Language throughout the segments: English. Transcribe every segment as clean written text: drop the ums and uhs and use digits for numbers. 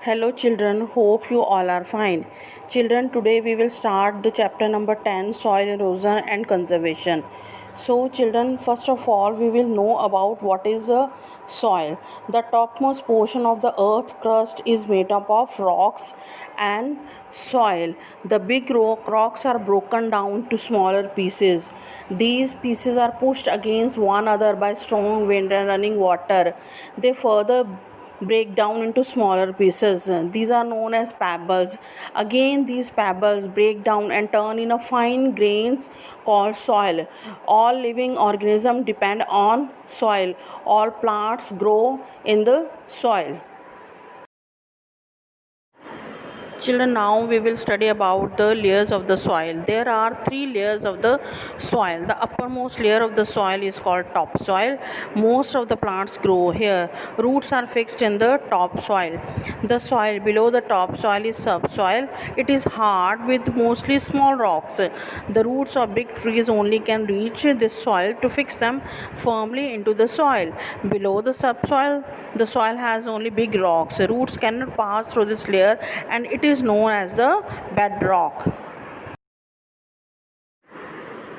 Hello children, hope you all are fine. Children, today we will start the chapter number 10, soil erosion and conservation. So children, first of all we will know about what is a soil. The topmost portion of the earth crust is made up of rocks and soil. The big rocks are broken down to smaller pieces. These pieces are pushed against one another by strong wind and running water. They further break down into smaller pieces. These are known as pebbles. Again, these pebbles break down and turn in a fine grains called soil. All living organisms depend on soil. All plants grow in the soil. Children, now we will study about the layers of the soil. There are three layers of the soil. The uppermost layer of the soil is called topsoil. Most of the plants grow here. Roots are fixed in the topsoil. The soil below the topsoil is subsoil. It is hard with mostly small rocks. The roots of big trees only can reach this soil to fix them firmly into the soil. Below the subsoil, the soil has only big rocks. Roots cannot pass through this layer and it is known as the bedrock.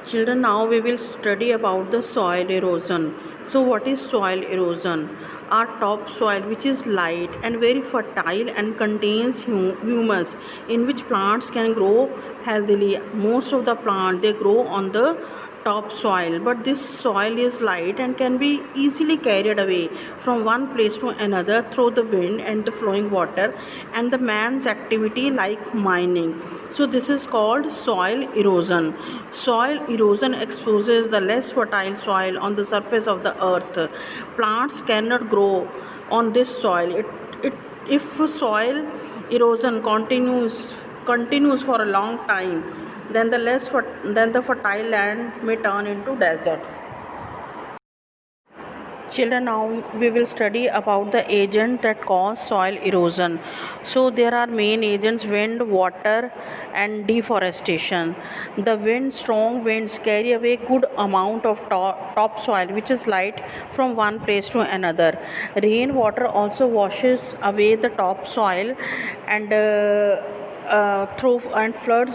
Children, now we will study about the soil erosion. So what is soil erosion? Our topsoil, which is light and very fertile and contains humus in which plants can grow healthily. Most of the plants they grow on the topsoil, but this soil is light and can be easily carried away from one place to another through the wind and the flowing water and the man's activity like mining. So this is called soil erosion. Soil erosion exposes the less fertile soil on the surface of the earth. Plants cannot grow on this soil. If soil erosion continues for a long time, then the fertile land may turn into deserts. Children, now we will study about the agent that cause soil erosion. So there are main agents: wind, water and deforestation. The strong winds carry away good amount of topsoil which is light from one place to another. Rainwater also washes away the topsoil and through and flood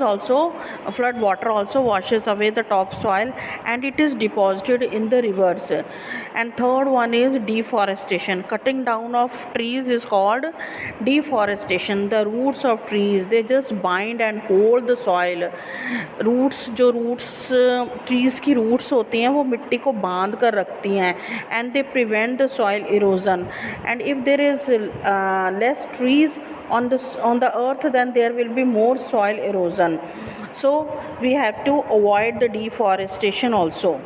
water also washes away the topsoil and it is deposited in the rivers. And third one is deforestation. Cutting down of trees is called deforestation. The roots of trees they just bind and hold the soil. Trees की roots होती हैं वो मिट्टी को बांध कर रखती हैं and they prevent the soil erosion. And if there is less trees on the earth, then there will be more soil erosion. So we have to avoid the deforestation also.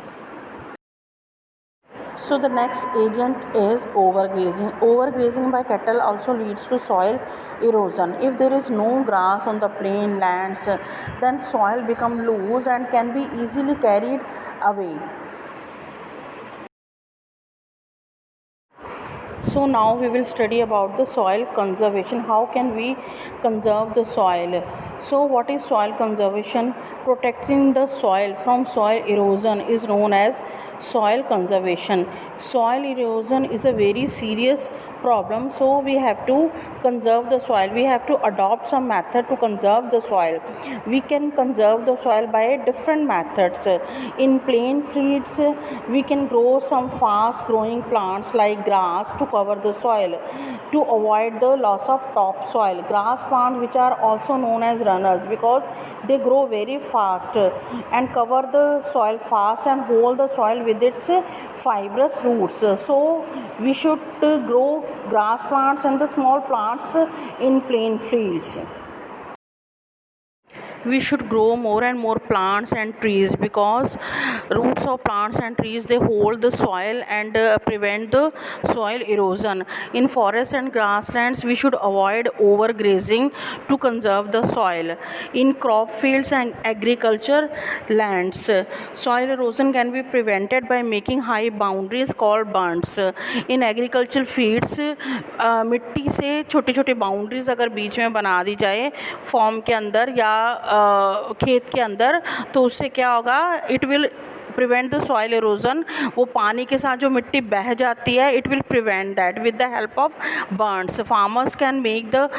So the next agent is overgrazing. Overgrazing by cattle also leads to soil erosion. If there is no grass on the plain lands, then soil become loose and can be easily carried away. So now we will study about the soil conservation. How can we conserve the soil? So what is soil conservation? Protecting the soil from soil erosion is known as soil conservation. Soil erosion is a very serious problem, so we have to conserve the soil. We have to adopt some method to conserve the soil. We can conserve the soil by different methods. In plain fields, we can grow some fast growing plants like grass to cover the soil to avoid the loss of topsoil. Grass plants, which are also known as runners, because they grow very fast and cover the soil fast and hold the soil with its fibrous roots. So we should grow grass plants and the small plants in plain fields. We should grow more and more plants and trees because roots of plants and trees they hold the soil and prevent the soil erosion. In forests and grasslands we should avoid overgrazing to conserve the soil. In crop fields and agriculture lands, soil erosion can be prevented by making high boundaries called bunds. In agricultural fields, मिट्टी से छोटे छोटे boundaries अगर बीच में बना दी जाए form के अंदर या खेत के अंदर, तो उससे क्या होगा, it will prevent the soil erosion, वो पानी के साथ जो मिट्टी बह जाती है, it will prevent that with the help of Burns. Farmers can make the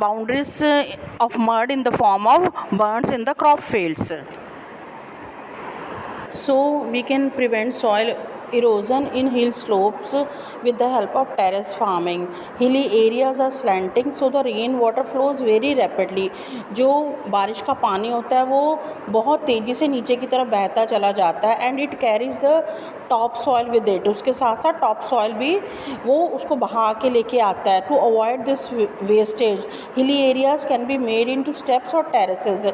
boundaries of mud in the form of burns in the crop fields. So we can prevent soil erosion in hill slopes with the help of terrace farming. Hilly areas are slanting, so the rain water flows very rapidly. जो बारिश का पानी होता है वो बहुत तेज़ी से नीचे की तरफ बहता चला जाता है, and it carries the top soil with it. उसके साथ साथ टॉप सॉइल भी वो उसको बहा के लेके आता है. To avoid this wastage, hilly areas can be made into steps और टेरेसेस.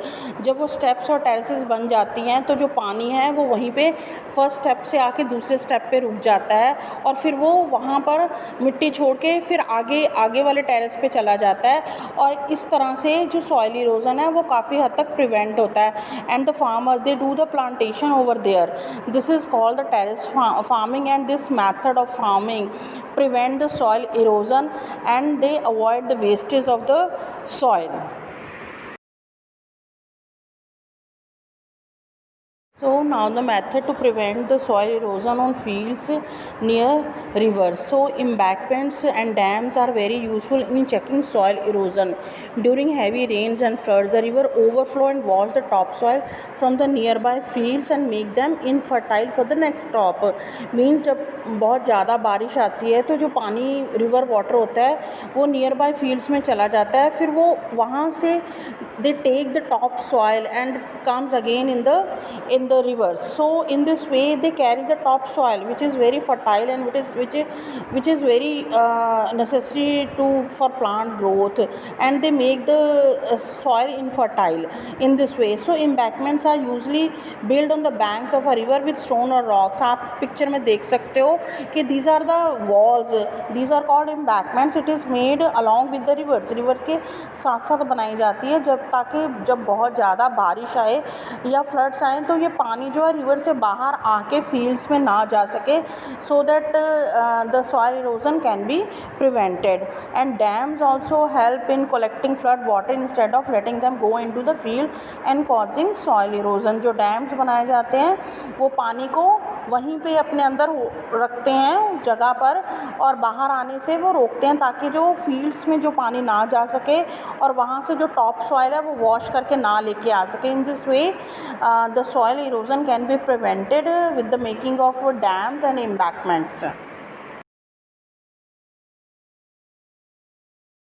जब वो स्टेप्स और टेरेसेस बन जाती हैं तो जो पानी है वो वहीं पे फर्स्ट स्टेप से आके दूसरे स्टेप पे रुक जाता है, और फिर वो वहाँ पर मिट्टी छोड़ के फिर आगे वाले टेरेस पे चला जाता है, और इस तरह से जो सॉइल इरोजन है वो काफ़ी हद तक प्रिवेंट होता है. And the farmer they do the plantation over there. This is called the terrace farming, and this method of farming prevent the soil erosion and they avoid the wastage of the soil. So now the method to prevent the soil erosion on fields near rivers. So embankments and dams are very useful in checking soil erosion. During heavy rains and floods, the river overflow and wash the topsoil from the nearby fields and make them infertile for the next crop. Means जब बहुत ज़्यादा बारिश आती है तो जो पानी river water होता है वो नियर बाय फील्ड्स में चला जाता है, फिर वो वहाँ से they take the top soil and comes again in the rivers. So in this way they carry the topsoil, which is very fertile and which is very necessary for plant growth, and they make the soil infertile in this way. So embankments are usually built on the banks of a river with stone or rocks. आप picture में देख सकते हो कि these are the walls, these are called embankments. It is made along with the rivers. River के साथ साथ बनाई जाती है ताकि जब बहुत ज़्यादा बारिश आए या फ्लड्स आए तो ये पानी जो है रिवर से बाहर आके फील्ड्स में ना जा सके, so that the soil erosion can be prevented. And dams also help in collecting flood water instead of letting them go into the field and causing soil erosion. जो डैम्स बनाए जाते हैं वो पानी को वहीं पे अपने अंदर रखते हैं जगह पर, और बाहर आने से वो रोकते हैं ताकि जो फील्ड्स में जो पानी ना जा सके और वहाँ से जो टॉप सॉइल है वो वॉश करके ना लेके आ सके. In this way the soil erosion can be prevented with the making of dams and embankments.